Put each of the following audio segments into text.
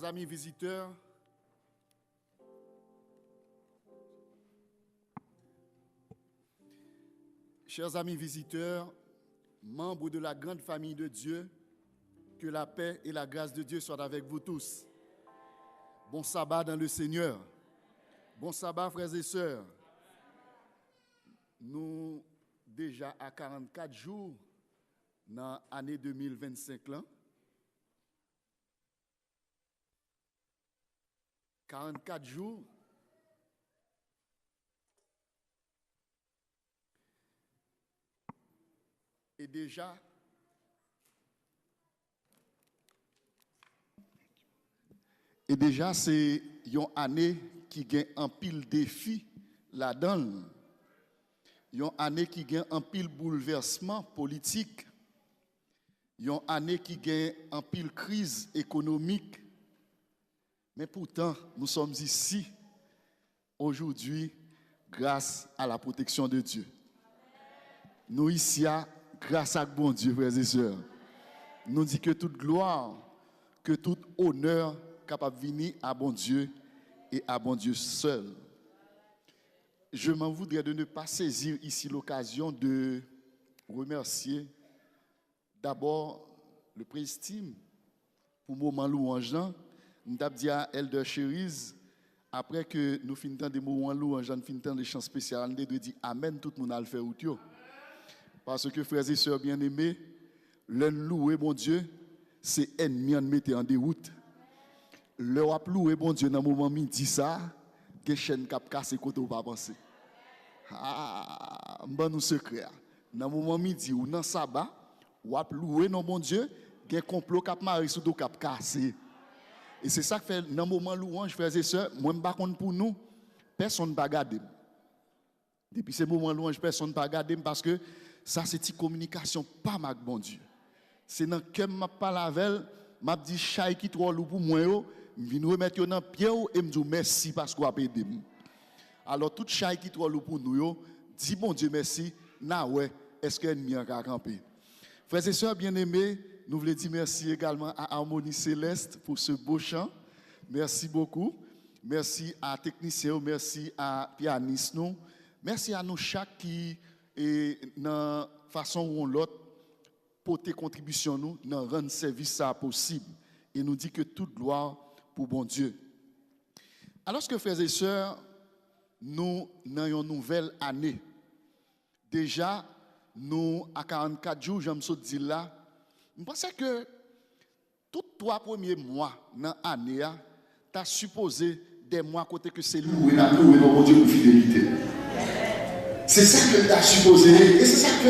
amis visiteurs, membres de la grande famille de Dieu, que la paix et la grâce de Dieu soient avec vous tous. Bon sabbat dans le Seigneur. Bon sabbat, frères et sœurs. Nous, déjà à 44 jours dans l'année 2025, là. 44 jours. Et déjà, c'est une année qui gagne un pile défi là-dedans. Une année qui gagne un pile bouleversement politique. Une année qui gagne un pile crise économique. Mais pourtant, nous sommes ici aujourd'hui grâce à la protection de Dieu. Nous ici, grâce à bon Dieu, frères et sœurs. Nous disons que toute gloire, que tout honneur capable de venir à bon Dieu et à bon Dieu seul. Je m'en voudrais de ne pas saisir ici l'occasion de remercier d'abord le Prestime pour le moment louange. Nous avons dit à Elder Cherise, après que nous finissons des moments louange, nous finissons des chants spéciaux, nous devons dire Amen, tout le monde a le fait. Parce que, frères et sœurs bien-aimés, le louer, bon Dieu, c'est ennemi en mettre en déroute. Le louer, bon Dieu, dans le moment midi, ça, des chaînes cap cassé côté ou pas penser. Ah, bon nous secret. Dans le moment midi ou dans le sabbat, ou louer, non, bon Dieu, des complot cap maré sous cap cassé. Et c'est ça que fait, dans le moment louange, frères et sœurs, moi, je ne sais pas pour nous, personne ne va garder. Depuis ce moment louange, personne ne va garder parce que ça, c'est une communication pas avec bon Dieu. C'est dans lequel je parle avec elle, je dis chay qui trop lourd pour moi, je viens remettre dans pied et me dis merci parce que vous avez aidé. Alors, tout chay qui trop lourd pour nous, dis bon Dieu merci, ouais, est-ce que l'ennemi a campé? Frères et sœurs bien-aimés, nous voulons dire merci également à Harmonie Céleste pour ce beau chant. Merci beaucoup. Merci à techniciens, merci à pianistes. Merci à nous chaque qui et dans façon ou l'autre porter contribution nous dans rendre service ça possible et nous dit que toute gloire pour bon Dieu. Alors que frères et sœurs, nous avons une nouvelle année. Déjà nous à 44 jours, j'aime ça dire là, je pense que tous 3 premiers mois dans l'année tu as supposé des mois côté que c'est loué dans bon Dieu pour fidélité. C'est ça que tu as supposé. Et c'est ça que,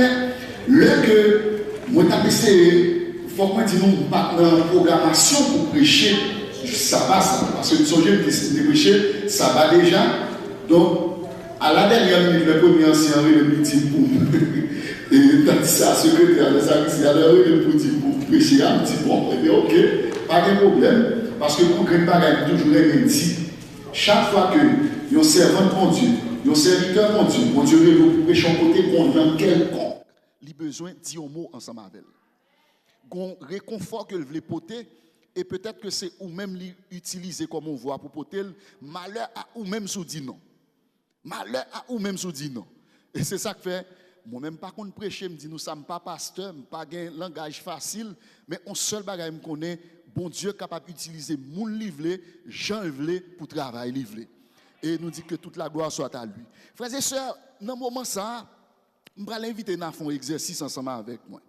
là que moi, tu essayé, il faut que tu nous pas dans programmation pour prêcher. Ça passe, parce que nous sommes de prêcher, ça va déjà. Donc, à la dernière minute, le premier ancien le meeting pour et tu as dit ça à secrétaire de service, il a pour prêcher. Il dit bon, ok, pas de problème, parce que pour que pas toujours dit, chaque fois que un servant de Dieu, un serviteur de mon Dieu, nous prêchons côté convaincre quelconque. Il a besoin de dire un mot ensemble avec elle. Un réconfort que le veut porter, et peut-être que c'est ou même l'utiliser comme on voit pour porter, malheur à ou même sous dit non. Malheur à ou même sous dit non. Et c'est ça que fait, moi-même, par contre, prêcher, me dit, nous ne sommes pas pasteurs, pas un langage facile, mais on seul bagage me connaît, bon Dieu capable d'utiliser mon livre, Jean livre pour travail livre. Et nous dit que toute la gloire soit à lui. Frères et sœurs, dans ce moment ça, je vais l'inviter à faire un exercice ensemble avec moi.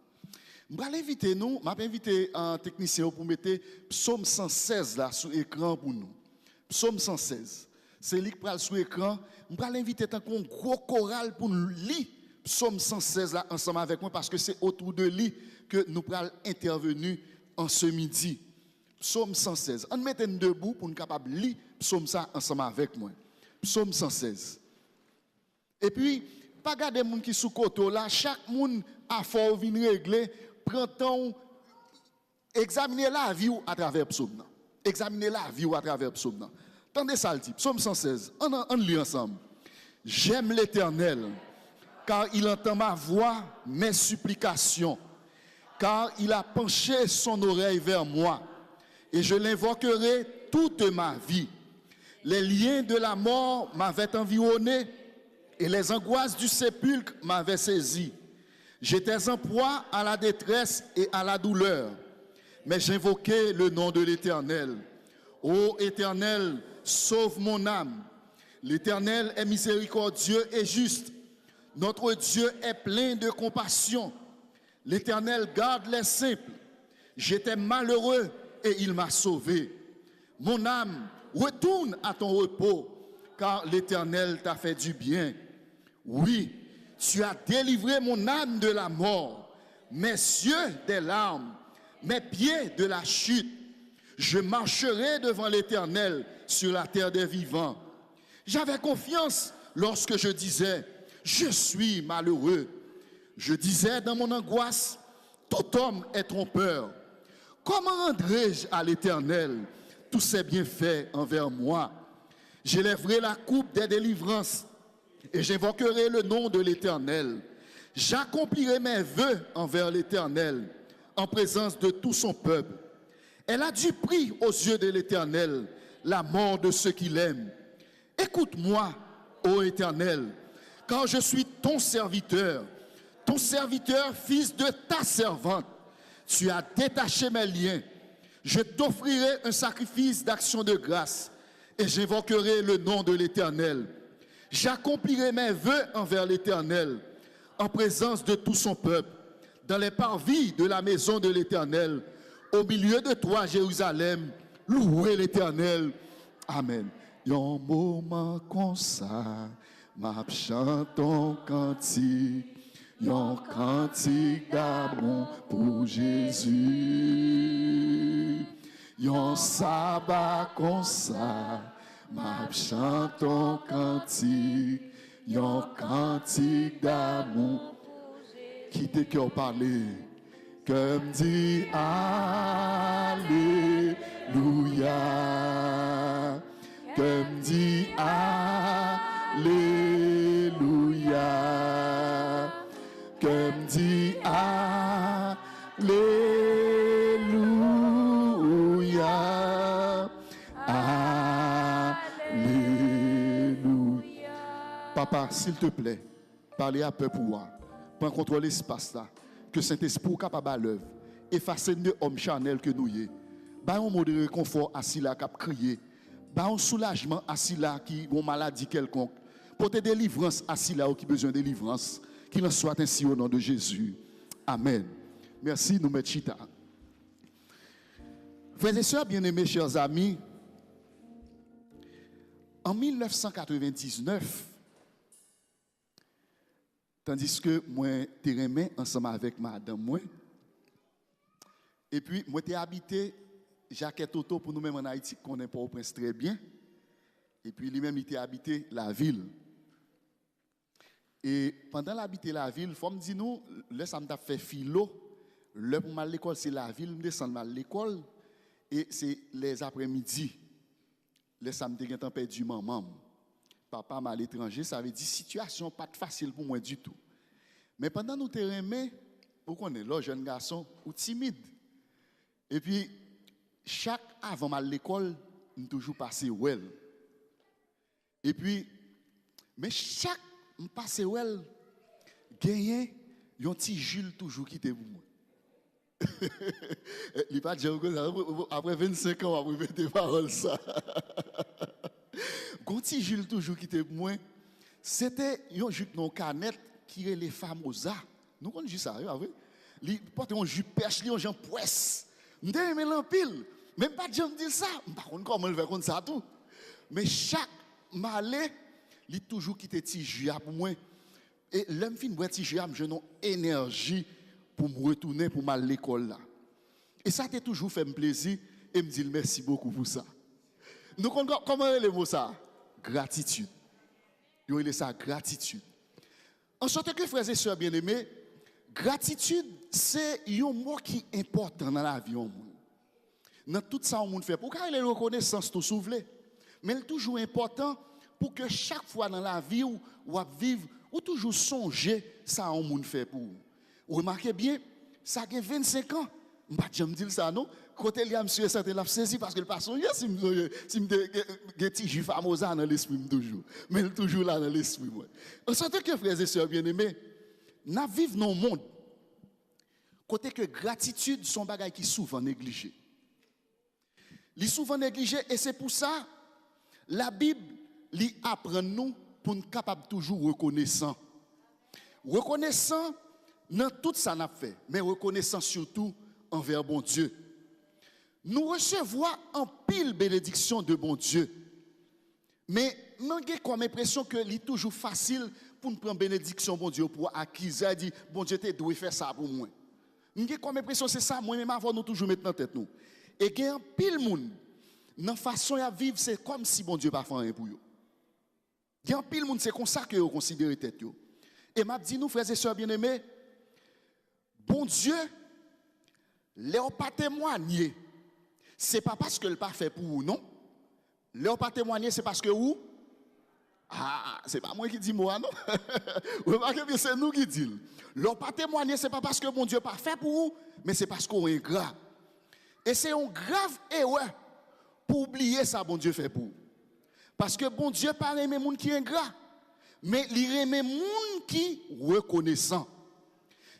Je vais l'inviter nous, je vais inviter un technicien pour mettre Psaume 116 là sur l'écran pour nous. Psaume 116. C'est lui qui prend sur l'écran. Je vais l'inviter à un gros choral pour nous lire Psaume 116 là ensemble avec moi parce que c'est autour de lui que nous allons intervenir en ce midi. Psaume 116. On met debout pour nous capable lire Psaume ça ensemble avec moi. Psaume 116. Et puis, pas garder les gens qui sont sous côté là, chaque monde a fort venir régler, prend temps, examiner la vie à travers Psaume. Examiner la vie à travers Psaume. Tendez ça le dit, Psaume 116. On lit ensemble. J'aime l'Éternel, car il entend ma voix, mes supplications, car il a penché son oreille vers moi. Et je l'invoquerai toute ma vie. Les liens de la mort m'avaient environné et les angoisses du sépulcre m'avaient saisi. J'étais en proie à la détresse et à la douleur, mais j'invoquais le nom de l'Éternel. Ô Éternel, sauve mon âme. L'Éternel est miséricordieux et juste. Notre Dieu est plein de compassion. L'Éternel garde les simples. J'étais malheureux et il m'a sauvé. Mon âme, retourne à ton repos, car l'Éternel t'a fait du bien. Oui, tu as délivré mon âme de la mort, mes yeux des larmes, mes pieds de la chute. Je marcherai devant l'Éternel sur la terre des vivants. J'avais confiance lorsque je disais, je suis malheureux. Je disais dans mon angoisse, tout homme est trompeur. Comment rendrai-je à l'Éternel tous ses bienfaits envers moi? J'élèverai la coupe des délivrances et j'invoquerai le nom de l'Éternel. J'accomplirai mes vœux envers l'Éternel en présence de tout son peuple. Elle a du prix aux yeux de l'Éternel la mort de ceux qui l'aiment. Écoute-moi, ô Éternel, quand je suis ton serviteur, fils de ta servante. Tu as détaché mes liens. Je t'offrirai un sacrifice d'action de grâce et j'invoquerai le nom de l'Éternel. J'accomplirai mes vœux envers l'Éternel en présence de tout son peuple, dans les parvis de la maison de l'Éternel, au milieu de toi, Jérusalem. Louez l'Éternel. Amen. Yon moment comme ça, m'a chante ton cantique, yon cantique d'amour pour Jésus. Yon sabbat comme ça, m'a chante ton cantique, yon cantique d'amour. Qui te cœur parler, que me dit Alléluia, que me dit Alléluia, que me dit Alléluia, Alléluia. Papa, s'il te plaît, parlez à peu pour moi. Prends contrôle l'espace là. Que Saint-Esprit capable à l'œuvre. Effacer de hommes charnels que nous y est. Bah un mot de réconfort assis là qui a crié. Bah un soulagement assis là qui a une maladie quelconque. Pour te délivrance assis là qui a besoin de délivrance. Qu'il en soit ainsi au nom de Jésus. Amen. Merci, nous mettons chita. Frères et sœurs bien-aimés, chers amis, en 1999, tandis que moi, j'étais ensemble avec madame, moi. Et puis, moi, j'étais habité Jacques Toto pour nous-mêmes en Haïti, qu'on connaît Port-au-Prince très bien. Et puis, lui-même, il était habité la ville. Et pendant l'habiter la ville, il faut me dire, nous, là, ça m'a fait philo. Le pour mal l'école, c'est la ville, je descends mal l'école. Et c'est les après-midi. Là, ça me dégaine perdu maman. Papa m'a à l'étranger, ça veut dire situation pas facile pour moi du tout. Mais pendant nous te remet, vous connaissez là, jeune garçon, ou timide. Et puis, chaque avant à l'école, nous toujours passé well. Et puis, mais chaque passé well, gagné, un petit Jules toujours qui était pour moi. Il pas dire après 25 ans, après répéter parole ça. Gonti Jules toujours qui était pour moi. C'était un jus non canette qui est les famosa. Nous connaissons ça, vrai? Il porte un jus perche, un jus poisse. Nous aimons l'empile. Même pas de gens dire ça. Par contre, comment le faire comme ça tout. Mais chaque malais, il toujours quitté petit jus pour moi. Et l'homme fin boire petit jus, j'ai une énergie pour me retourner pour m'aller à l'école là. Et ça t'a toujours fait me plaisir et me dire merci beaucoup pour ça. Nous comment les mots ça? Gratitude. Il y a ça gratitude. En sorte que frères et sœurs bien-aimés, gratitude c'est un mot qui est important dans la vie au monde. Dans tout ça on monde fait. Pourquoi il est reconnaissance tout soufflé? Mais il est toujours important pour que chaque fois dans la vie ou vivre ou toujours songer ça on monde fait pour vous. Remarquez bien, ça a 25 ans. Je me dis ça, non? Côté il y a monsieur certain l'a saisi parce que le passant, si me petit juif famosa dans l'esprit toujours. Mais il est toujours là dans l'esprit. En sorte que frères et sœurs bien-aimés, nous vivons dans un monde côté que gratitude sont bagages qui souvent négligés. Li souvent négligés et c'est pour ça la Bible li apprend nous pour nous capable toujours reconnaissant. Reconnaissant dans tout ça n'a fait, mais reconnaissant surtout envers bon Dieu. Nous recevons en pile bénédiction de bon Dieu. Mais nous avons comme impression que c'est toujours facile pour nous prendre bénédiction bon Dieu pour acquérir dit bon Dieu tu dois faire ça pour moi. Nous avons comme impression c'est ça moi même avant nous toujours mettre dans tête nous. Et il y a un pile monde dans façon à vivre c'est comme si bon Dieu pas fait rien pour eux. Il y a un pile monde c'est comme ça que vous considérez tête yo. Et m'a dit nous frères et sœurs bien-aimés bon Dieu leur pas témoigner. C'est pas parce que le pas fait pour vous, non. Leur pas témoigner, c'est parce que vous. Ah, c'est pas moi qui dis moi, non. Vous remarquez bien, c'est nous qui disons. Leur pas témoigner, c'est pas parce que mon Dieu pas fait pour vous, mais c'est parce qu'on est ingrat. Et c'est une grave erreur pour oublier ça, bon Dieu fait pour vous. Parce que bon Dieu pas aimer monde qui est ingrat, mais il aime monde qui reconnaissant.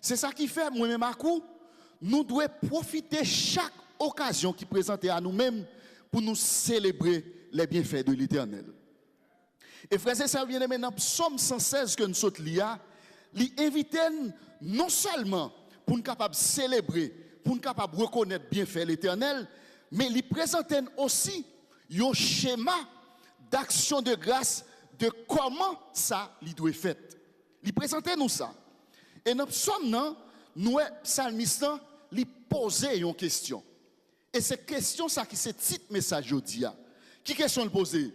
C'est ça qui fait, moi-même à coup, nous devons profiter chaque occasion qui présente à nous-mêmes pour nous célébrer les bienfaits de l'Éternel. Et frères et sœurs bien-aimés, dans Psaume 116 que nous sommes là, il invite non seulement pour nous capables de célébrer, pour nous capables de reconnaître bienfaits de l'Éternel, mais il présente aussi un schéma d'action de grâce de comment ça doit être fait. Il présente nous ça. Et dans Psaume, nous, psalmiste, il pose une question. Et cette question, ça qui c'est titre message aujourd'hui. Qui question le poser?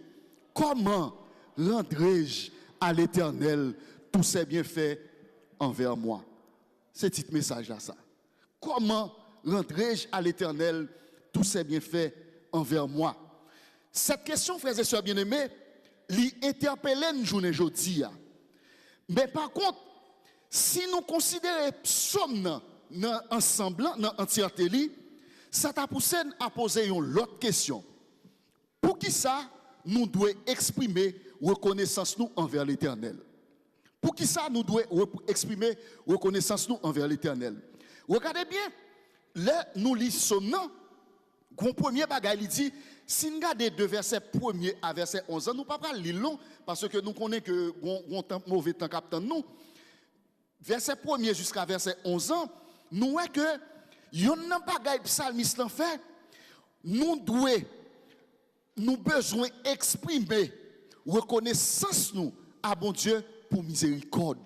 Comment rendrai-je à l'Éternel tous ses bienfaits envers moi? C'est titre message là ça. Comment rendrai-je à l'Éternel tous ses bienfaits envers moi? Cette question, frères et sœurs bien-aimés, l'interpelle une journée aujourd'hui. Mais par contre, si nous considérons psaume ensemble, dans entièreté, ça t'a poussé à poser une autre question. Pour qui ça, nous devons exprimer reconnaissance nous envers l'Éternel? Pour qui ça, nous devons exprimer reconnaissance nous envers l'Éternel? Regardez bien, là, nous lisons non. Le premier bagage, il dit, si nous regardons de verset 1er à verset 11, nous ne pouvons pas lire long, parce que nous connaissons que nous avons mauvais temps captant nous. Verset 1er jusqu'à verset 11, nous voyons que yon nan bagay psalmiste en fait, nous devons nous besoin exprimer reconnaissance nous à bon Dieu pour miséricorde.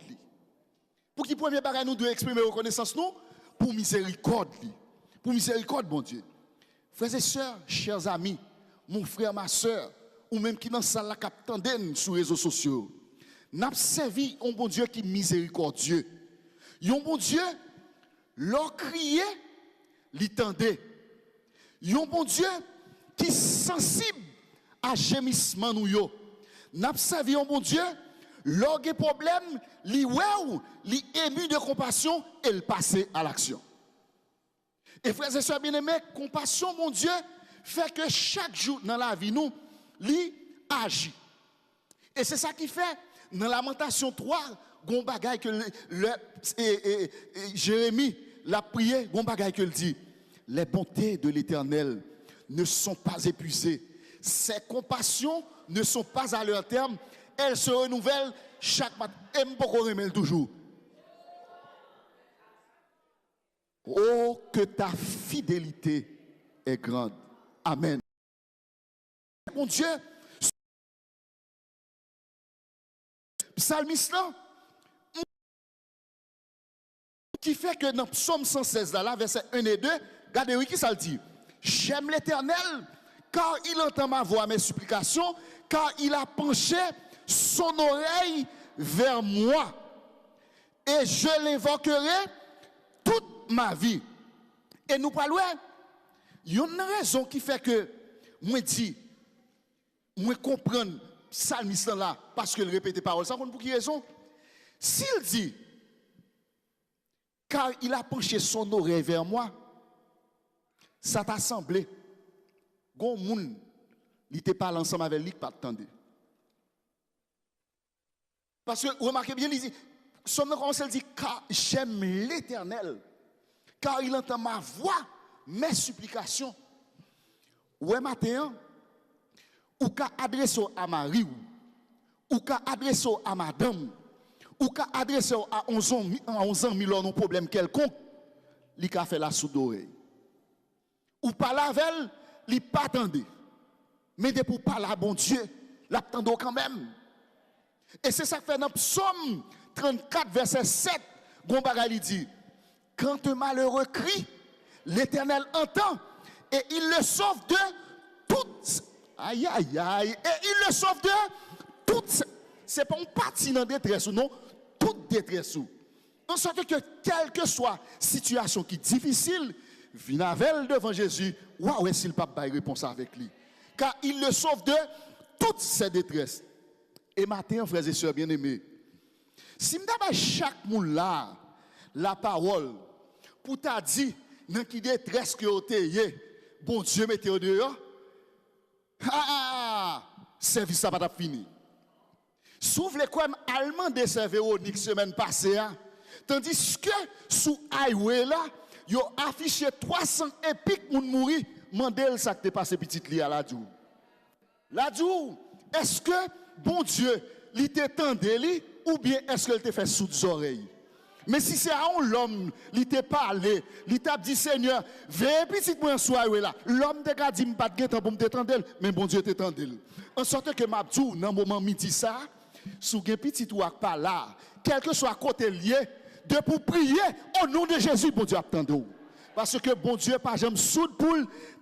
Pour qui premier bagay nous devons exprimer reconnaissance nous pour miséricorde. Pour miséricorde bon Dieu. Frères et sœurs, chers amis, mon frère, ma sœur, ou même qui dans salle la captanden sur les réseaux sociaux, n'a servi un bon Dieu qui est miséricordieux. Un bon Dieu leur crier, l'entendait. Un bon Dieu qui est sensible à gémissement nous yo. N'a servi un bon Dieu, leur problème, li ou li ému de compassion et le passer à l'action. Et frères et sœurs bien-aimés, compassion mon Dieu fait que chaque jour dans la vie nous li agit. Et c'est ça qui fait dans Lamentation 3, gon bagay que Jérémie l'a prié, gon bagay que il dit, les bontés de l'Éternel ne sont pas épuisées. Ses compassions ne sont pas à leur terme, elles se renouvellent chaque matin. Et m'poko remel toujours. Oh, que ta fidélité est grande. Amen. Mon Dieu, psalmiste là, qui fait que dans Psaume 116, là, verset 1 et 2, regardez qui ça le dit. J'aime l'Éternel, car il entend ma voix, mes supplications, car il a penché son oreille vers moi. Et je l'invoquerai toute ma vie. Et nous parlons, il y a une raison qui fait que moi dis, moi comprendre psalmiste là, parce que le répète parole, ça pour qui raison? S'il dit, car il a penché son oreille vers moi, ça t'a semblé, gon moun, il était pas ensemble avec lui, pas attendre. Parce que, remarquez bien, il dit, Somme commence à dire, car j'aime l'Éternel, car il entend ma voix, mes supplications. Ouais, matin, ou qu'à adresser à Marie, ou qu'à adresser à madame, ou qu'à adresser à 11 ans, non problème quelconque, il a fait la soude d'oreille. Ou pas la veille, il pas attendre. Mais de pour parler à bon Dieu, l'attendre quand même. Et c'est ça que fait dans Psaume 34, verset 7, Gombagali dit, quand un malheureux crie, l'Éternel entend et il le sauve de toutes. Aïe, aïe, aïe. Et il le sauve de toutes. C'est pas une partie dans détresse ou non, toute détresse. En sorte que quelle que soit la situation qui est difficile, Vinavel devant Jésus, waouh, est-ce qu'il n'a pas de réponse avec lui? Car il le sauve de toutes ses détresses. Et matin, frères et sœurs bien-aimés, si m'daba chaque monde là, la parole, pour t'a dit, dans qui détresse que vous êtes, bon Dieu mettez au dehors, service ça pas fini. S'ouvre les comme allemand de Véronique semaine passée, tandis que sous highway là, yo affiché 300 épiques moun mouri, mandel ça que t'est passé petite li à la dou. La dou, est-ce que bon Dieu, il t'étendait li ou bien est-ce qu'il te fait sous les oreilles? Mais si c'est à l'homme, il t'a parlé, il t'a dit Seigneur, veille petit moi soirée là. L'homme t'a dit pas de temps pour me t'étendre, mais bon Dieu t'étendait. En sorte que m'a dit dans moment midi ça, sous un petit ou pas là, quel que soit côté lié, de pour prier au nom de Jésus, bon Dieu attendez. Parce que bon Dieu pas jamais soude pour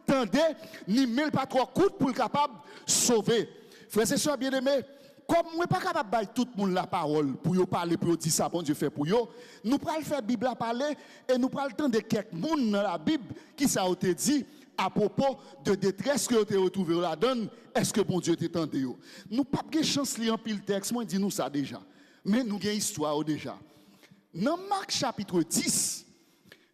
tendre, ni mille pas trop coûte pour capable sauver. Frères et sœurs bien-aimés, comme nous ne sommes pas capables de tout le monde la parole pour y parler, pour dire ça, bon Dieu fait pour eux, nous prenons faire la Bible à parler et nous prenons le temps de quelques monde dans la Bible qui ça a été dit à propos de détresse que vous avez retrouvé là-dedans. Est-ce que bon Dieu t'étendait? Nous n'avons pas de chance de lire un pile texte, moi dis nous ça déjà. Mais nous avons une histoire déjà. Dans Marc chapitre 10,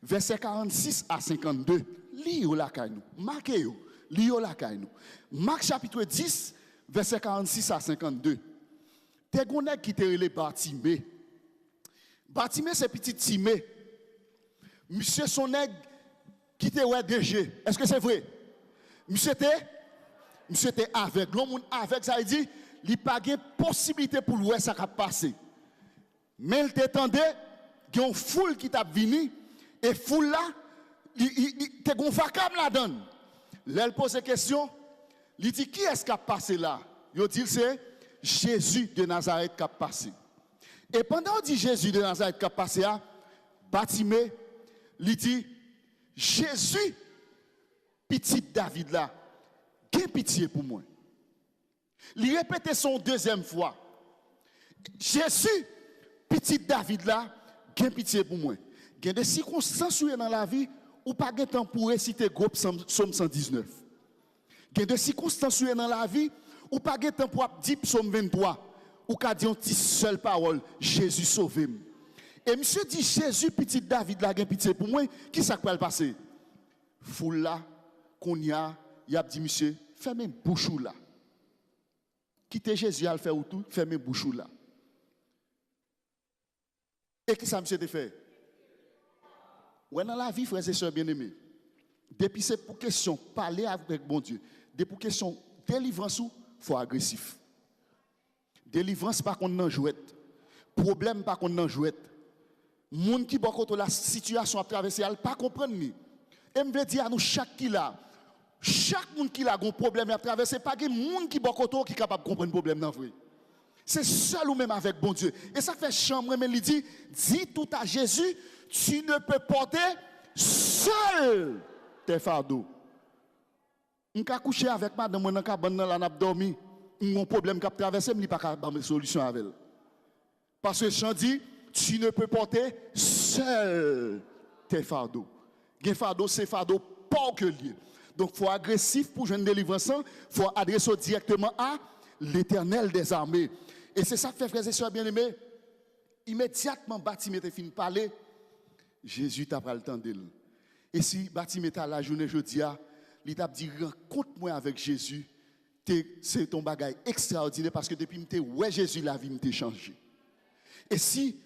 verset 46 à 52, lisez la caille nous. Marquez-vous, lisez la caille nous. Marc chapitre 10, verset 46 à 52. T'es gonèg qui te relé Bartimée. Bartimée c'est petit Timée. Monsieur son nèg qui te ouais DG. Est-ce que c'est vrai? Monsieur te avec. L'homme avec ça il dit, il pas de possibilité pour le ça va passer. Mais il t'étendait, il y a une foule qui t'a venu et foule là, il te gon vacam là-dedans. Là il pose question. Il dit, qui est-ce qui a passé là? Il dit, c'est Jésus de Nazareth qui a passé. Et pendant qu'il dit Jésus de Nazareth qui a passé, Bartimée, il dit, Jésus, petit David là, quelle pitié pour moi. Il répète son deuxième fois. Jésus, petit David là, quelle pitié pour moi. Il y a des circonstances dans la vie où pas de temps pour réciter groupe Somme 119. Il y a des circonstances dans la vie où pas de temps pour dire Psaume 23 ou qu'a dit une seule parole, Jésus sauvé. Et monsieur dit Jésus petit David là gen pitié pour moi, qui ça va passer? Foule là qu'on y a dit monsieur, fermez bouche là. Quittez Jésus à le faire ou tout, fermez bouche là. Et qui ça monsieur te fait? Ouais dans la vie frères et sœurs bien-aimés. Depuis c'est pour question parler avec bon Dieu. Depuis pour question délivrance il faut agressif. Délivrance pas qu'on n'en jouette. Problème pas qu'on n'en jouette. Moun qui bon contre la situation à traverser, elle pas comprendre ni. Et me veut dire à nous chaque monde qui a un problème à traverser, pas de monde qui bon contre qui capable de comprendre le problème dans vrai. C'est seul ou même avec bon Dieu. Et ça fait chambre mais il dit dis tout à Jésus, tu ne peux porter seul tes fardeaux. On ka coucher avec madame dans cabane là n'a dormi, mon problème qu'a traverser, me pas capable de solution avec elle. Parce que Jean dit tu ne peux porter seul tes fardeaux. Gen fardeau c'est fardeau pas que lié. Donc faut agressif pour joindre délivrance, faut adresser directement à l'Éternel des armées. Et c'est ça que fait frères et sœurs bien-aimés. Immédiatement Bartimée te fin parler, Jésus t'a pris le temps d'elle. Et si Batimeta la journée jeudi, il t'a dit rencontre-moi avec Jésus, c'est ton bagage extraordinaire parce que depuis que ouais Jésus la vie m'a changé. Et si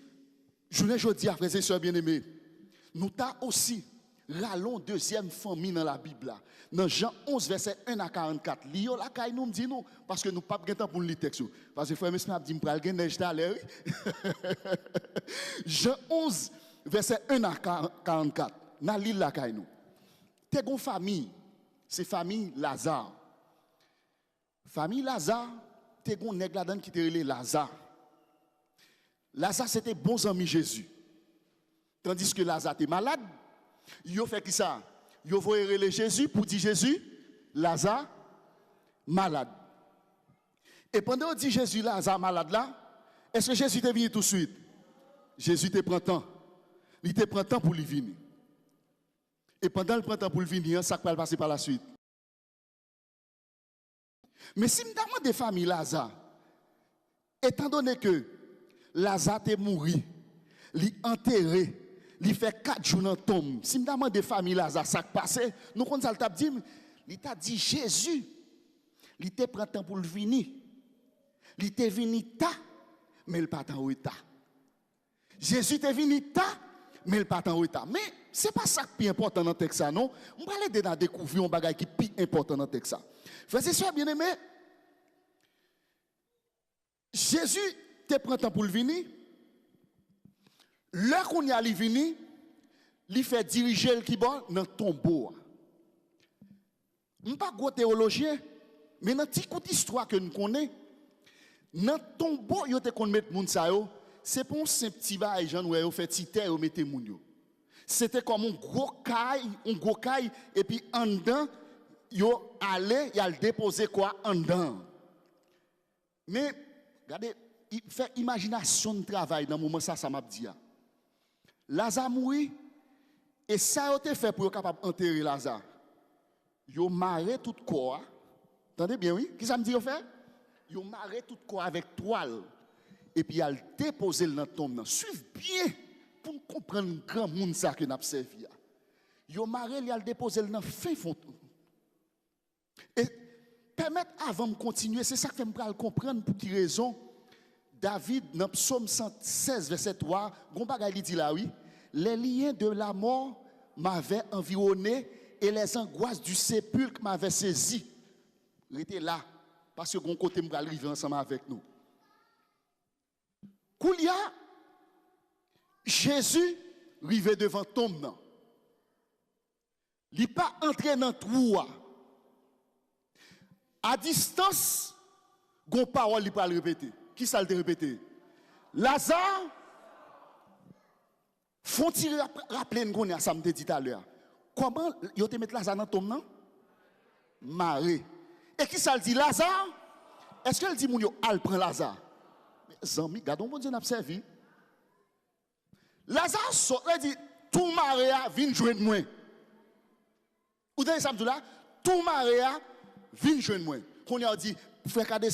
journée jeudi, frères et sœurs bien-aimés, nous t'a aussi rallons deuxième famille dans la Bible là. Dans Jean 11 verset 1 à 44. Lio la kay nous dit nous parce que nous pas de temps pour lire texte parce que frère monsieur m'a dit me pral gen neige d'aller. Jean 11 verset 1 à 44. N'a lire la kay nous. T'es gon famille, c'est famille Lazare. Famille Lazare, t'es gon nèg là-dedans qui te relé Lazare. Lazare c'était bon ami Jésus. Tandis que Lazare était malade. Yo fait qui ça? Yo voyé le Jésus pour dire Jésus, Lazare malade. Et pendant qu'on dit Jésus, Lazare malade là, est-ce que Jésus est venu tout de suite? Jésus te prend temps. Il te prend temps pour lui venir. Et pendant le printemps pour le venir, ça va passer par la suite. Mais si je demande des familles Lazare, étant donné que Lazare est mort, il est enterré, il fait 4 jours dans la tombe. Si je demande des familles Lazare, ça passe, nous quand ça t'a dit, il t'a dit Jésus, il te prend temps pour le venir. Il te venu ta, mais il pas en retard. Jésus te venu ta, mais il pas en retard. Mais ce n'est pas ça qui est important dans le texte, non? On va aller dans découvrir un bagage qui est plus important dans le texte. Frères et sœurs bien-aimés, Jésus te prend temps pour le venir. L'heure qu'on y a venir, il fait diriger le qui dans le tombeau. Je ne suis pas un théologien, mais dans petit coup d'histoire que nous connaissons, dans le tombeau, il y a des gens qui mettent les c'est pour un petit bail, gens qui fait petit terre et mettent les gens. C'était comme un gros caille, et puis en dedans, yo allait, il a déposé quoi en dedans. Mais regardez, il fait imagination de travail dans le moment ça m'a dit. Lazare mourit et ça a été fait pour être capable d'enterrer Lazare. Yo maré tout corps. Entendez bien oui? Qui ça me dit au fait? Yo maré tout corps avec toile et puis il a déposé dans tombe. Suivez bien pour comprendre grand monde ça que n'a servi. Yo maré il a déposé dans fin fond. Et permettre avant de continuer, c'est ça que me pral comprendre pour qui raison. David dans Psaume 116 verset 3, il dit là oui, les liens de la mort m'avaient environné et les angoisses du sépulcre m'avaient saisi. Il était là parce que mon côté me arriver ensemble avec nous. Koulia Jésus arrivé devant tombe. Il n'est pas entré dans le trou. À distance, gon parole il va le répéter. Qui ça le répéter? Lazare, font-ils rappeler nous ça me dit tout à l'heure. Comment yo te mettre Lazare dans tombe non? Maré. Et qui ça le dit Lazare? Est-ce que le dit moun yo al prend Lazare? Zami, gardons mon Dieu n'a servi. Lazare sort, il dit tout maré a vinn joindre moi. Ou dans ça là, tout maré a vinn joindre moi. Qu'on a dit frère Kadé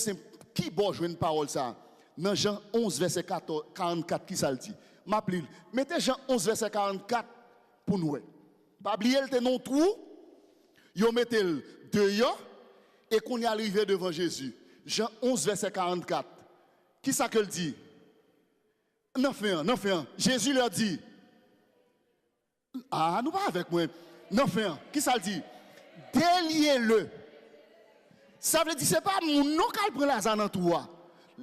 qui bon joindre parole ça? Dans Jean 11 verset 44 qui ça le dit? M'appelle. Mettez Jean 11 verset 44 pour nous. Pas oublier le non trou. Yo mettez le dehors et qu'on est arrivé devant Jésus. Jean 11 verset 44. Qui ça que le dit? Non fait un. Jésus leur dit. Ah, nous pas avec moi. Non fait un. Qui ça le dit? Déliez-le. Ça veut dire c'est pas mon nom qui prend Lazare dans tout.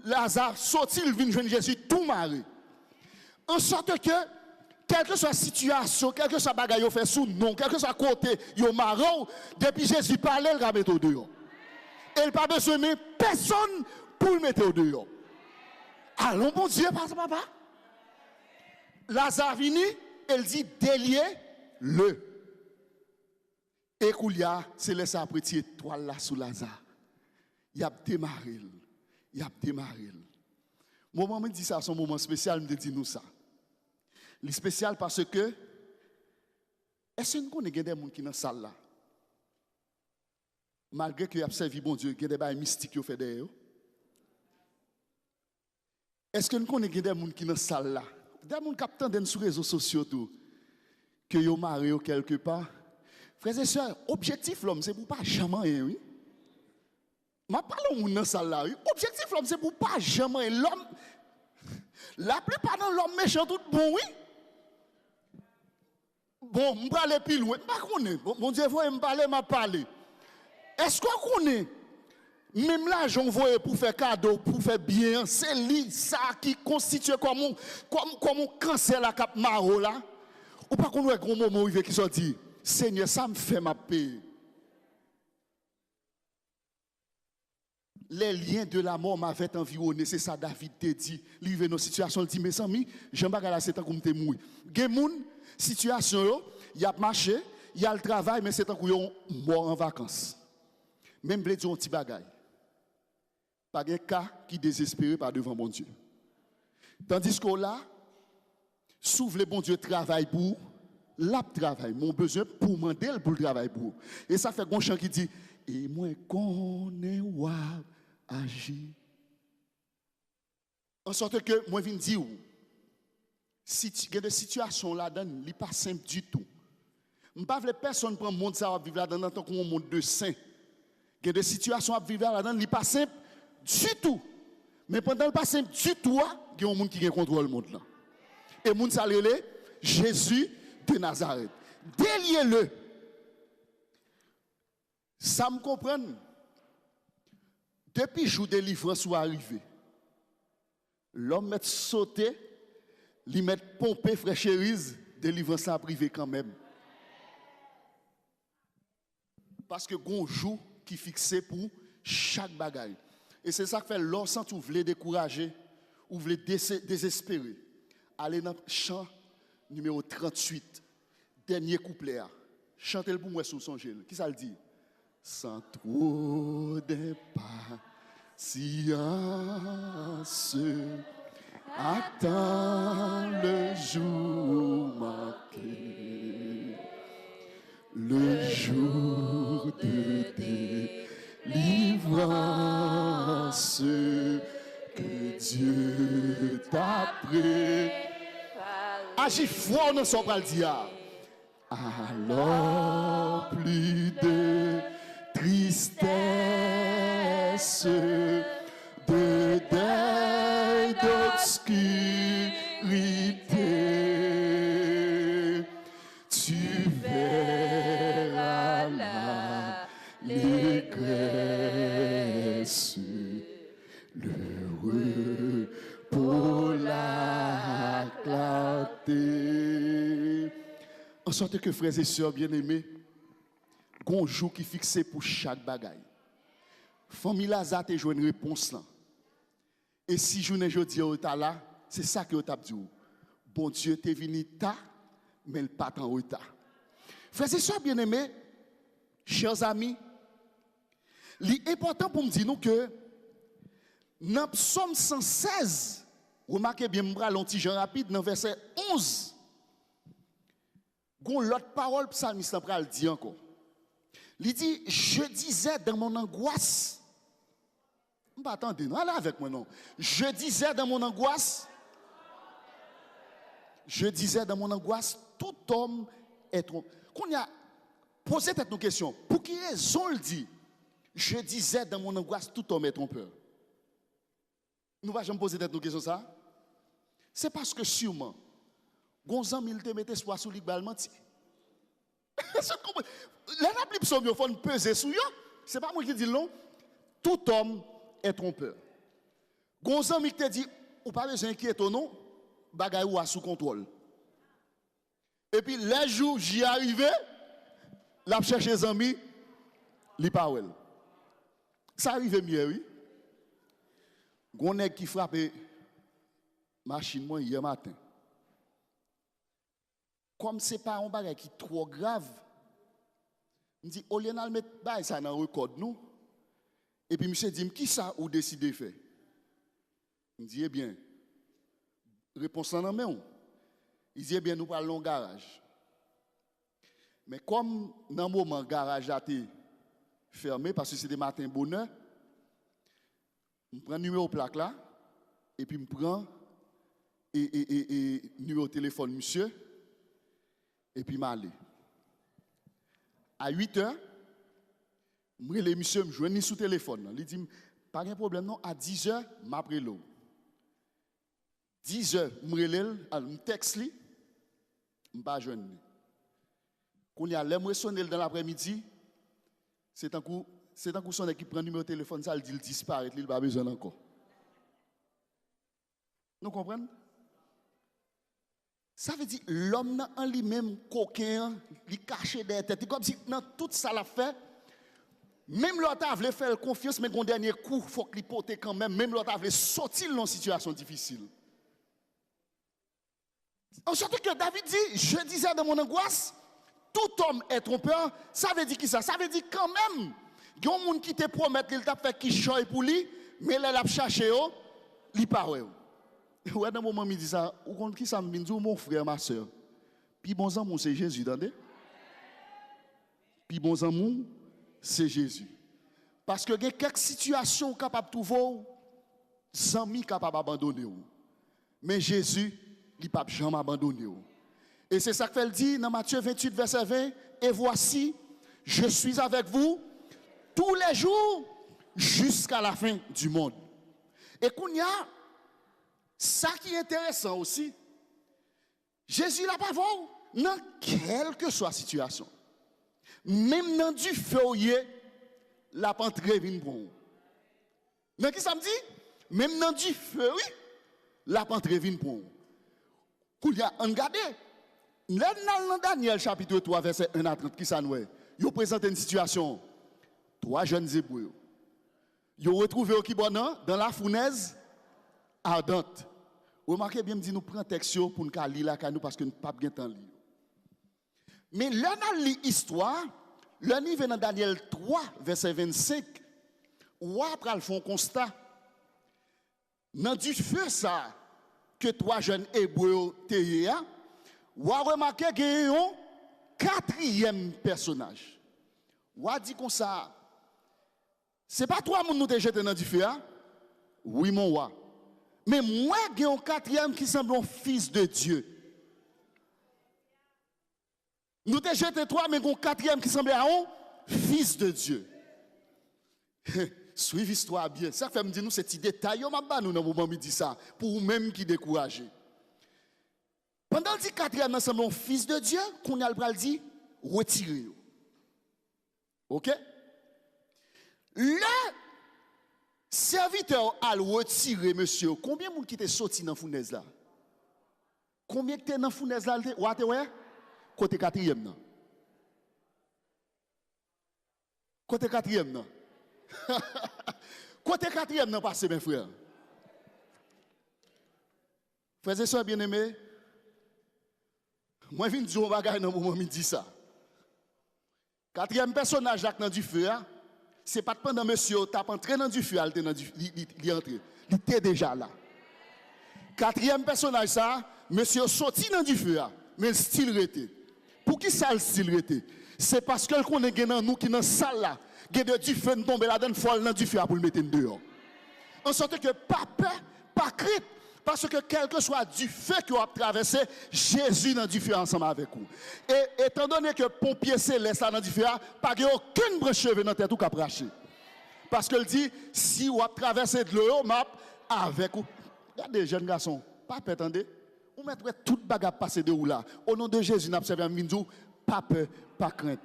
Lazare sorti, il vient joindre Jésus tout maré. En sorte que quelle que soit la situation, quelle que soit la bagaille fait sous nom, quel que soit côté yo marron, depuis Jésus parlait, il va mettre au dehors. Et il n'a pas besoin de personne pour le mettre au dehors. Allons bon Dieu, papa. Lazare vini, elle dit déliez-le. Et Koulia, c'est laissé après étoile là sous Lazare. Il a démarré. Mon maman me dit ça, son moment spécial, me dit nous ça. Le spécial parce que, est-ce que nous connaissons des gens qui sont dans la salle là? Malgré que a servi bon Dieu, il y a des choses mystiques qui ont fait derrière. Est-ce que nous connaissons des gens qui sont dans la salle là? Des gens qui attendent sur les réseaux sociaux tout. que yo marié quelque part. Frères et sœurs, objectif l'homme, c'est pour pas jamais, oui. Ma parle au dans salle là, oui. Objectif l'homme, c'est pour pas jamais l'homme. La plupart de l'homme méchant tout bon, oui. Bon, je vais aller plus loin. Je ne sais pas. Mon Dieu, vous me parler, m'a parlé. Est-ce qu'on connaît? Même là, j'envoie pour faire cadeau, pour faire bien, c'est lui, ça qui constitue comme un cancer la cap maro là. Ou pas qu'on a un grand moment où il qui soit dit, Seigneur, ça me fait ma paix. Les liens de la mort m'avaient environné, c'est ça David te dit. Il vient dans une situation, il dit, mes amis, j'aime pas là, c'est tant comme te mouille. Gemoun, situation, il y a marché, il y a le travail, mais c'est tant qu'on mort en vacances. Même blé un petit bagage. Pas de cas qui désespéré par devant mon Dieu. Tandis que là, s'ouvre le bon Dieu travail pour, la travail, mon besoin pour demander pour le travail pour. Et ça fait un chant qui dit, et moi connais ou agir. En sorte que moi viens dire, si tu as des situations là-dedans, ce n'est pas simple du tout. Je ne veux pas que personne prenne le monde ça va vivre là-dedans en tant qu'on monde de saint. Il y a des situations à vivre là-dedans, ce n'est pas simple du tout. Mais pendant le pas simple du tout, il y a un monde qui contrôle le monde là. Et le monde ça Jésus de Nazareth. Déliez-le. Ça me comprend. Depuis le jour de délivrance soit arrivé, l'homme met sauté, il met pompé fraîcherise, délivrance à privé quand même. Parce que un jour qui fixé pour chaque bagaille. Et c'est ça que fait lorsque vous voulez décourager, ou vous voulez désespérer. Allez dans le chant numéro 38, dernier couplet. Chantez-le pour moi sous son gel. Qui ça le dit? Sans trop d'impatience, attends le jour marqué, le jour de délivrance que Dieu t'a pris. Agis fort dans son bras le dire. Alors plus de tristesse, de deuil, d'obscurité, tu verras l'allégresse, l'heureux pour la clarté. En sorte que frères et sœurs bien-aimés, un jour qui fixé pour chaque bagaille. Famille Lazare te joue une réponse là. Et si je ne dis pas là, c'est ça que tu as dit. Bon Dieu t'es venu ta, mais il pas en retard. Frères et sœurs bien-aimés, chers amis, l'important pour me dire nous que dans Psaume 116, remarquez bien, je vais un petit genre rapide, dans verset 11, l'autre parole, psalmiste le dit encore. Il dit, je disais dans mon angoisse, attendez, non, allez avec moi, non. Je disais dans mon angoisse, tout homme est trompé. Qu'on a posé cette question, pour qui raison il dit, je disais dans mon angoisse, tout homme est trompeur. Nous ne allons pas poser cette question ça. C'est parce que sûrement, Gonzam, il te mettait soit sous l'Igbal menti. La Bible psaume, il faut peser sur eux. Ce n'est pas moi qui dis non. Tout homme est trompeur. Gonzam, il te dit, ou pas besoin d'inquiéter ton nom, bagay ou à sous contrôle. Et puis, les jours, j'y arrivé, la chercher les amis, li pa wel. Ça arrive mieux, oui. Gonèg qui frappe machine moi hier matin. Comme ce n'est pas un bagage qui est trop grave, je dis, au lieu de mettre ça dans le record, nous. Et puis, monsieur dit, qui ça ou décide de faire? Je dis, eh bien, réponse en main. Il dit, eh bien, nous parlons au garage. Mais comme dans le moment, le garage a été fermé, parce que c'est des matins bonheur, je prends le numéro de plaque là, et puis je prends le numéro de téléphone, monsieur. Et puis, m'aller. À 8 heures, les monsieur me joignent sous téléphone. Il dit, pas de problème, non, à 10 heures, m'après l'eau. 10 heures, me texte li, m'pas joindre. Quand il y a l'aime sonner dans l'après-midi, c'est un coup son équipe prend numéro de téléphone, ça, il dit, il disparaît, il n'a pas besoin encore. Nous comprenons? Ça veut dire l'homme en lui-même, coquin, il caché des têtes. Comme si dans tout ça l'a fait, même l'autre a voulu faire confiance, mais mon dernier coup, il faut qu'il porte quand même. Même l'autre a voulu sortir dans une situation difficile. En sorte que David dit, je disais dans mon angoisse, tout homme est trompeur. Ça veut dire qui ça? Ça veut dire quand même, il y a un monde qui te promet qu'il t'a fait qui choye pour lui, mais il a cherché, il parle. Ouais, dans le moment où il dit ça, ou contre qui ça me dit, mon frère, ma soeur. Puis bon amour, c'est Jésus, attendez? Puis bon amour, c'est Jésus. Parce que il y a quelques situations capables de trouver, amis capables d'abandonner. Mais Jésus, il ne peut jamais abandonner. Et c'est ça que fait dit dans Matthieu 28, verset 20. Et voici, je suis avec vous tous les jours jusqu'à la fin du monde. Et qu'on y a, ça qui est intéressant aussi, Jésus n'a pas vu dans quelle que soit la situation. Même dans du feuillet, la pentrée vient pour vous. Dans qui ça me dit? Même dans du feuillet, la pentrée vient pour vous. Qu'on y a regardé. Dans Daniel chapitre 3, verset 1 à 30, qui ça nous est? Il présente une situation. 3 jeunes Hébreux. Ils ont retrouvé au Kibonan dans la fournaise ardente. Remarquez bien, me dit nous prenons texte pour nous lire la parce que nous n'avons pas de temps lire. Mais là, dans l'histoire, là, nous venons dans Daniel 3, verset 25, où après, ils font un constat. Dans du feu, ça, que 3 jeunes Hébreux étaient, ou a remarqué qu'il y a un 4e personnage. Ou a dit comme ça, c'est pas 3 personnes qui nous jetés dans du feu, hein? Oui, mon roi. Mais moi, il y a un 4e qui semble un fils de Dieu. Nous t'ai jeté 3, mais il y a un 4e qui semble un fils de Dieu. Suivez l'histoire bien. Ça fait me dire nous ces petits détails, on m'a pas nous dans le moment où dit ça, pour vous-même qui découragez. Pendant le 4e ensemble, un fils de Dieu, qu'on a le dit, retirez. OK? Le serviteur a retiré, monsieur. Combien de monde qui était sorti dans la fournaise là? Combien qui était dans la fournaise là? Ouais? Côté 4e non. Côté 4e non. Côté 4e non, passé mes frères. Frères et sœurs bien-aimés, moi, je viens de dire un bagage dans le moment où il dit ça. 4e personnage dans du feu, c'est pas pendant monsieur, tu as entré dans du feu, il est entré. Il était déjà là. 4e personnage, ça, monsieur sorti dans du feu, mais le style était. Pour qui ça le style était? C'est parce que qu'on est dans nous qui dans la salle là, il y a du feu tomber là-dedans, folle dans du feu pour le mettre dehors. En sorte que pas peur, pas crainte. Parce que quel que soit du feu que vous avez traversé, Jésus dans du feu ensemble avec vous. Et étant donné que pompier céleste dans du feu, pas aucune branche dans la tête ou qu'à pracher. Parce qu'il dit, si vous avez traversé de l'eau, map avec vous. Regardez, jeunes garçons, pas peur, attendez. Vous mettrez toute bagarre passer de où là. Au nom de Jésus, nous observons un minzou, pas peur, pas crainte.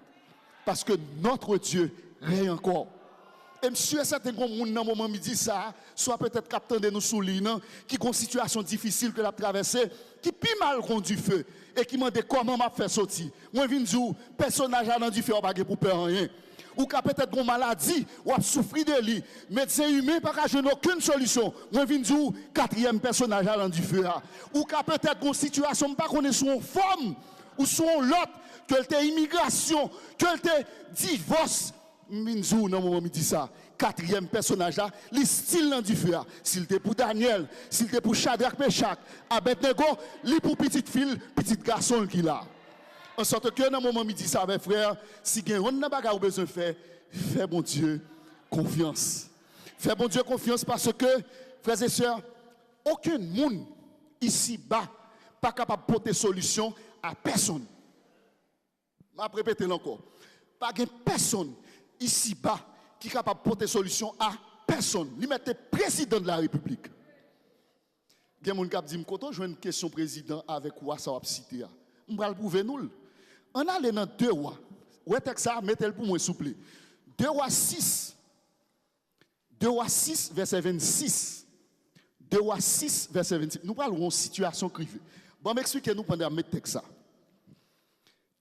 Parce que notre Dieu règne encore. Et monsieur, certains gens, dans le moment où il dit ça, soit peut-être captant de nous souligner, qui ont une situation difficile que l'a traversée, qui pis mal conduit du feu, et qui m'a dit comment m'a fait sortir. Moi, je viens dire, personnage dans du feu, on n'a pas pour peur rien. Ou qui a peut-être une maladie, ou a souffert de lui. Médecin humain, pas qu'à jouer aucune solution. Moi, je viens dire, 4e personnage dans du feu. Ou qui a peut-être une situation, pas qu'on est sur une forme, ou sur l'autre, que t'es immigration, que t'es divorce. Minzou, non, moment, il dit ça. 4e personnage là, le style dans du feu. S'il était pour Daniel, s'il était pour Shadrach, Meshach, Abednego, il pour petite fille, petit garçon qui là. En sorte que dans le moment où il dit ça, mes frères, si vous avez un besoin de faire, fais bon Dieu confiance. Fais bon Dieu confiance parce que, frères et sœurs, aucun monde ici-bas pas capable de porter solution à personne. Je répète encore. Pas de personne ici-bas qui est capable de porter solution à personne. Il met le président de la République. Il y a des gens qui disent que je une question président avec quoi ça va citer. Je vais le prouver nous. On a dans 2 rois. Ouais, ça, mettez-le pour moi, s'il vous plaît. 2 rois 6. 2 rois 6, verset 26. 2 rois 6, verset 26. Nous parlons d'une situation privée. Bon, m'expliquez-nous pendant que mettre ça.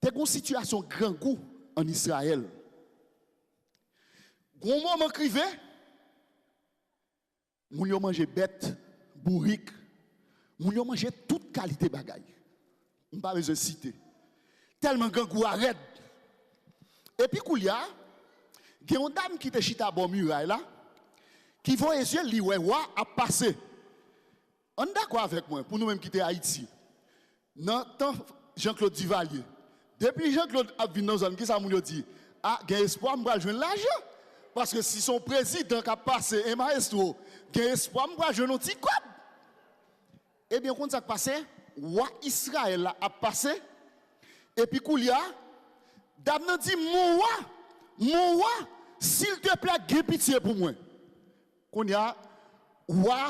C'est une situation grand goût en Israël. Gros moment crivé, moun yo mangé bête, bourrique, moun yo mangé toute qualité bagaille. On pas besoin de citer. Tellement grand goût arrête. Et puis koulia, il y a une dame qui te chita bon muraille là, qui voit les yeux li wa a passer. On d'accord avec moi pour nous même quitter Haïti. Dans temps Jean-Claude Duvalier. Depuis Jean-Claude a venu dans zone qui ça moun yo dit, ah, il y a espoir m'pa joindre l'argent parce que si son président a passé un maestro, il y a espoir m'pa joindre un petit quoi. Eh bien quand ça passé, roi Israël a passé et puis koulia dame nan dit mon roi, s'il te plaît, gaie pitié pour moi. Qu'on y a roi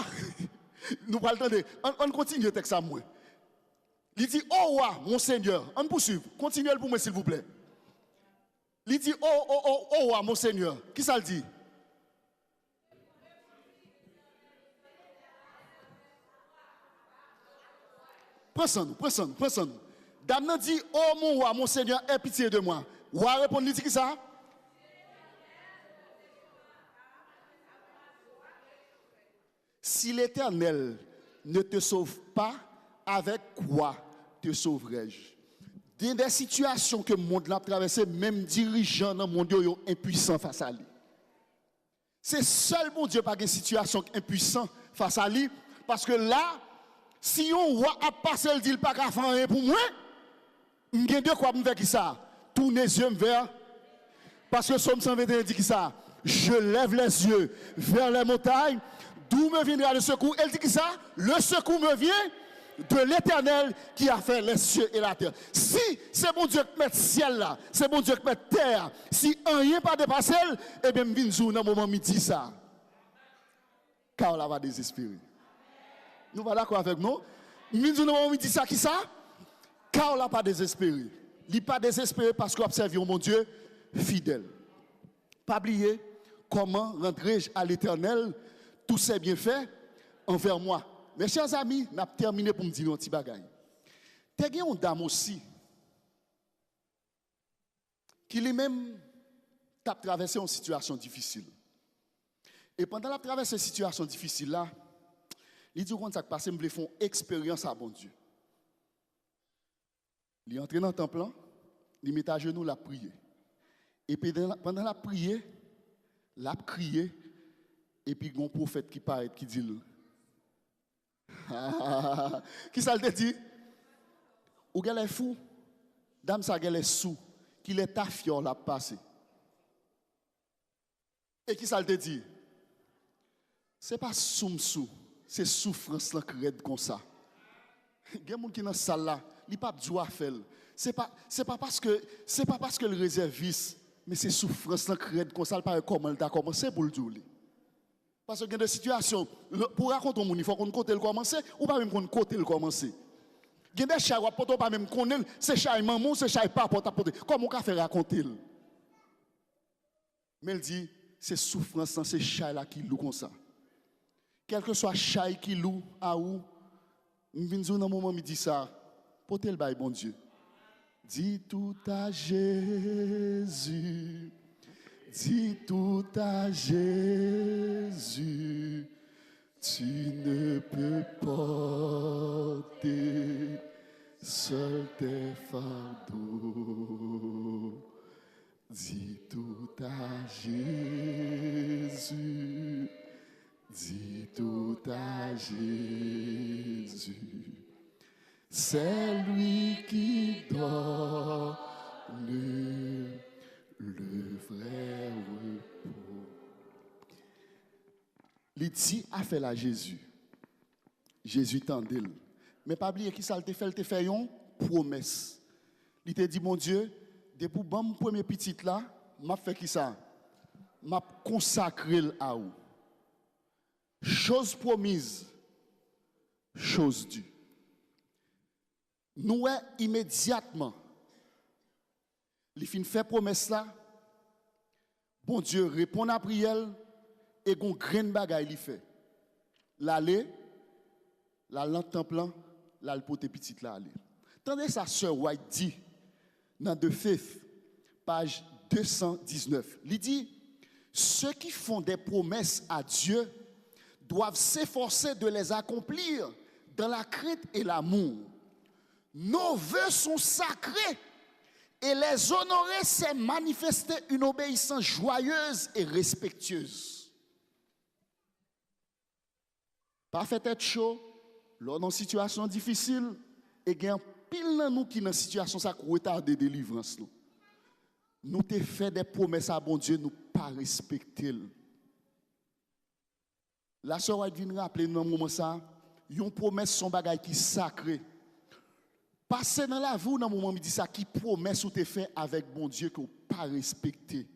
nous pas le temps on continue le texte à moi. Il dit oh roi, mon Seigneur, on poursuit. Continuez pour moi s'il vous plaît. Il dit oh roi, mon Seigneur. Qui ça le dit? Prends-nous. Dame nan dit oh mon roi, mon Seigneur, aie pitié de moi. Roi répond, il dit qui ça? Si l'Éternel ne te sauve pas, avec quoi te sauverai-je? Dans des situations que le monde a traversées, même dirigeants dans le monde sont impuissants face à lui. C'est seul mon Dieu pas une situation impuissant face à lui. Parce que là, si on roi a passé le dit pas qu'à faire rien pour moi, je vais de quoi me faire qui ça? Tournez les yeux vers. Parce que Somme 121 dit qui ça? Je lève les yeux vers les montagnes. D'où me viendra le secours? Elle dit qui ça? Le secours me vient de l'Éternel qui a fait les cieux et la terre. Si c'est mon Dieu qui met le ciel là, c'est mon Dieu qui met la terre, si rien pas dépassé, eh bien, je viens dans le moment midi ça. Car on va désespérer. Nous voilà d'accord avec nous? Je viens dans le moment midi ça qui ça? Car on n'a pas désespéré. Il n'est pas désespéré parce qu'on observe mon Dieu fidèle. Pas oublier comment rentrer à l'Éternel tous ses bienfaits envers moi. Mes chers amis, je vais terminer pour me dire un petit bagage. Il y a une dame aussi qui lui-même a traversé une situation difficile. Et pendant la traversée de cette situation difficile là, il dit quand ça passe, il me fait une expérience à bon Dieu. Il est entré dans le temple, il met à genoux la prière. Et puis pendant la prière, il a crié. Et puis il y a un prophète qui paraît, qui dit qui ça te dit? Ou qu'elle est fou, dame ça qu'elle est sous, qu'il est tafior la passé. Et qui ça te dit? C'est pas soum-sou, c'est souffrance là crède comme ça. Il y a des gens qui sont dans cette salle là, ils pas besoin de faire. C'est pas parce que le réserviste, mais c'est souffrance là crède comme ça, il paraît comment il a commencé pour le dire. Parce qu'il y a des situations, pour raconter au monde, il faut qu'on côté le commencer ou pas même qu'on côté le commencer. Il y a des chats, ou pas même qu'on c'est chat maman, c'est chat papa pour t'apporter. Comment on peut faire raconter? Mais il dit, c'est souffrance, c'est chat là qui loue comme ça. Quel que soit chat qui loue, à où, je viens dans un moment, il dit ça, portez le bail, bon Dieu. Dis tout à Jésus. Dis tout à Jésus, tu ne peux porter seul tes fardeaux. Dis tout à Jésus, dis tout à Jésus. C'est lui qui donne le vrai repos. Il dit a fait à Jésus. Jésus tendait. Mais pas oublier qui ça te fait une promesse. Il te dit mon Dieu, pour mon premier petit là, m'a fait qui ça? M'a consacré à vous. Chose promise, chose due. Nous immédiatement, il fin fait promesse là, bon Dieu répond à la prière et gon grain bagaille il fait. L'aller, la lente plan, la pote petite là aller. Tendez sa sœur White dit dans The Faith, page 219. Il dit ceux qui font des promesses à Dieu doivent s'efforcer de les accomplir dans la crainte et l'amour. Nos vœux sont sacrés et les honorer, c'est manifester une obéissance joyeuse et respectueuse. Pas fait être chaud, lors d'une situation difficile, et il y a pile dans nous qui dans une situation ça retarde de délivrance. Nous te fait des promesses à bon Dieu, nous pas respecter. La sœur White vient rappeler dans un moment ça, une promesse son bagage qui sacré. Passer dans la vie dans un moment il dit ça qui promesse ou te fait avec bon Dieu que vous pas respecter.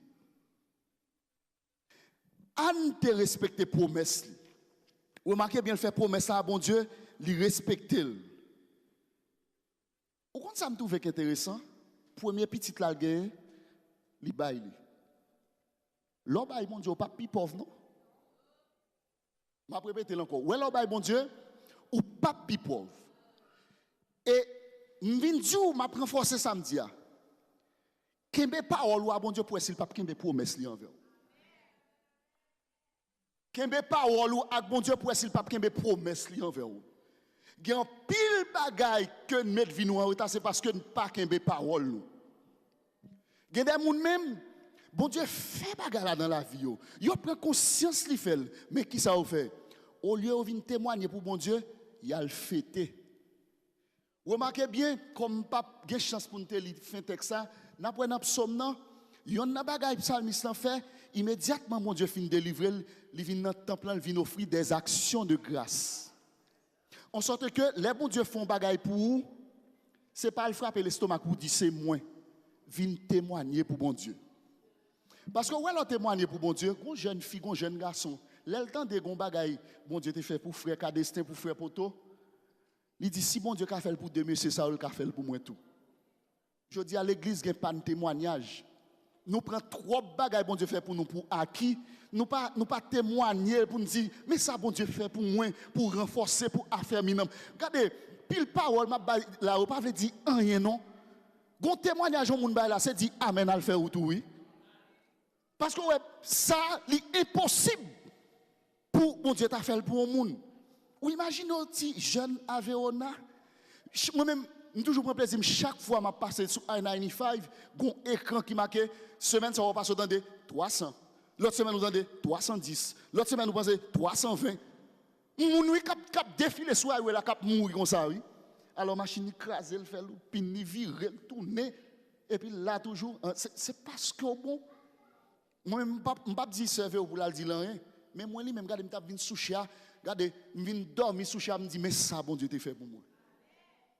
Anne te respecter promesse. Remarquez bien, faire promesse à bon Dieu, lui respecter. Au compte ça me trouve intéressant. Premier petit là gain, li bail. L'on bail bon Dieu pas pi pauvre non. M'a répéter encore. Ouais l'on bail bon Dieu ou pas pi pauvre. Et m'vinn dire m'a renforcer samedi a. Kembe parole ou bon Dieu pour s'il pas kembe promesse li envers. Kembe parole ou ak bon Dieu pour s'il pas kembe promesse li envers ou. Gen pile bagay que met vi nou en retard c'est parce que pas kembe parole nou. Gen des moun même bon Dieu fait bagay là dans la vie yo. Yo prend conscience li fait mais qui ça ou fait? Au lieu de venir témoigner pour bon Dieu, il a le fêté. Remarquez bien comme pas gen chance pour nous te fin texte ça, n'a pris dans psaume nan, yon nan bagay psalmiste lan fait immédiatement mon Dieu fin délivrer, il vient dans temple, il vient offrir des actions de grâce. En sorte que les bon Dieu font bagay pour vous, c'est pas le frapper l'estomac pour dire c'est moins, vient témoigner pour bon Dieu. Parce que ouais l'on témoigner pour bon Dieu, gon jeune fille, gon jeune garçon, le temps de gon bagay, bon Dieu te fait pour frère Cadestin, pour frère Poto. Il dit si bon Dieu qu'a fait pour deux c'est ça ou qu'a fait pour moi tout. Je dis à l'église qu'il n'y a pas de témoignage. Nous prenons trop de bagages bon Dieu fait pour nous pour acquis. Nous pas témoigner pour nous dire mais ça bon Dieu fait pour moi pour renforcer pour affermir. Regardez, pile parole m'a là pas veut dire rien non. Gon témoignage au monde là c'est dit amen à le faire ou tout oui. Parce que ouais, ça est impossible pour bon Dieu t'a fait pour le monde. Ou imaginez si jeune Aveona, moi-même, je toujours prends plaisir, chaque fois que je passe sur I-95, j'ai un écran qui marque, semaine, ça va passer dans 300. L'autre semaine, nous avons 310. L'autre semaine, nous passons 320. Mon oui, cap défiler sur la la cap mourir comme ça, oui. Alors, machine écrase, elle fait le pin, virer, elle tourne. Et puis là, toujours, c'est parce que bon, moi-même, je ne pas dire servir pour la dire rien. Mais moi, même, regarde, je suis venu sous chia. Regardez, je viens dormir sous chia, je me dis, mais ça, bon Dieu, t'a fait pour moi.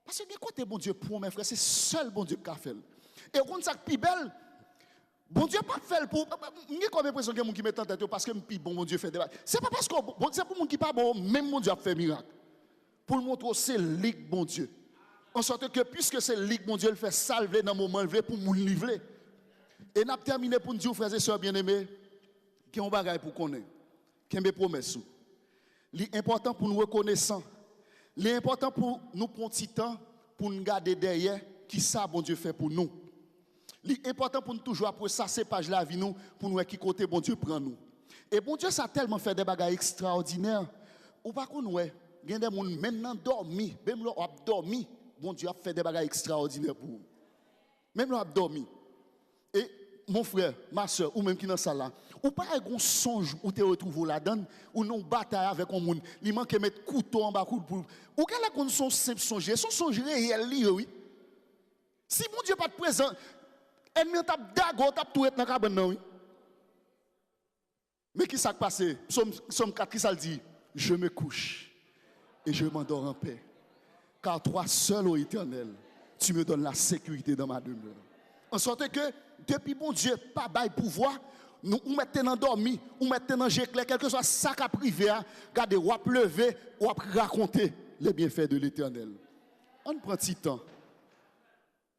Parce que côté bon Dieu pour mes frères, c'est seul bon Dieu qui a fait. Et quand ça plus belle, bon Dieu pas fait pour. J'ai comme l'impression que les gens qui mettent en tête parce que bon Dieu fait des choses. C'est pas parce que c'est pour les gens qui pas bon, même bon Dieu a fait miracle. Pour le montrer c'est ligue bon Dieu. En sorte que puisque c'est ligue bon Dieu, il fait salver dans le moment levé pour nous livrer. Et n'a terminé pour nous dire frères et sœurs bien-aimés, qui ont bagage pour connaître, qui ont des promesses. L'important pour nous reconnaissant. L'important pour nous prendre petit temps pour nous garder derrière qui ça bon Dieu fait pour nous. L'important pour nous toujours après ça ces pages la vie nous pour nous qui côté bon Dieu prend nous. Et bon Dieu ça a tellement fait des bagages extraordinaires. Ou pas qu'on ouais, il y a des gens maintenant dormi, même leur a dormi, bon Dieu a fait des bagages extraordinaires pour vous. Même leur a dormi. Et mon frère, ma soeur, ou même qui dans ça là, ou pas un songe où tu te retrouves là-dedans, ou non bataille avec un monde, il manque de mettre couteau en bas pour. Ou quel est qu'on son simple songe, son songe réel oui. Si mon Dieu pas de présent, ennemi tape dago, tape tout être dans cabane oui. Mais qui s'est passé? Psaume 4 qui ça dit, je me couche et je m'endors en paix. Car toi seul, ô Éternel, tu me donnes la sécurité dans ma demeure. En sorte que, depuis bon Dieu, pas bail pouvoir, nous mettons dans dormi, nous mettons dans géclé, quel que soit ça qui a privé, regardez, ou à lever, ou à raconter les bienfaits de l'Éternel. On prend petit temps.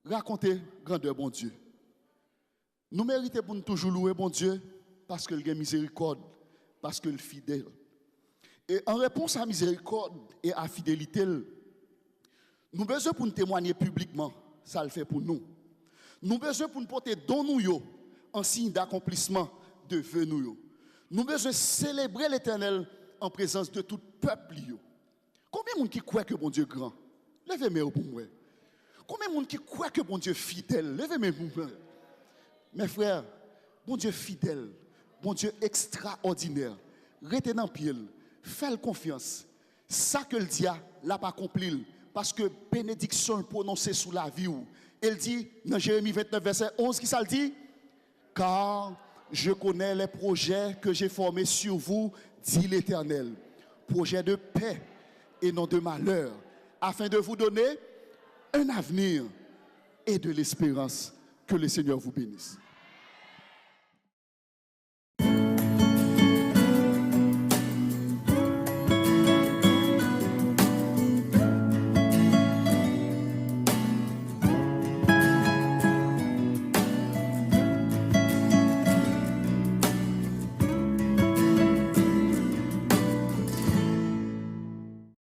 Raconter grandeur bon Dieu. Nous méritons pour nous toujours louer bon Dieu parce qu'il a miséricorde, parce qu'il est fidèle. Et en réponse à la miséricorde et à la fidélité, nous avons besoin pour nous témoigner publiquement, ça le fait pour nous. Nous avons besoin pour nous porter dans nous en signe d'accomplissement de vœux nous. Nous avons besoin de célébrer l'Éternel en présence de tout peuple. Combien de monde qui croit que bon Dieu est grand? Levez-moi pour moi. Combien de monde qui croit que bon Dieu est fidèle? Levez-moi pour moi. Mes frères, bon Dieu fidèle, bon Dieu extraordinaire, restez dans le pied, faites confiance. Ça que le dit, l'a pas accompli, parce que bénédiction prononcée sous la vie. Elle dit, dans Jérémie 29, verset 11, qui ça le dit? Car je connais les projets que j'ai formés sur vous, dit l'Éternel. Projets de paix et non de malheur, afin de vous donner un avenir et de l'espérance. Que le Seigneur vous bénisse.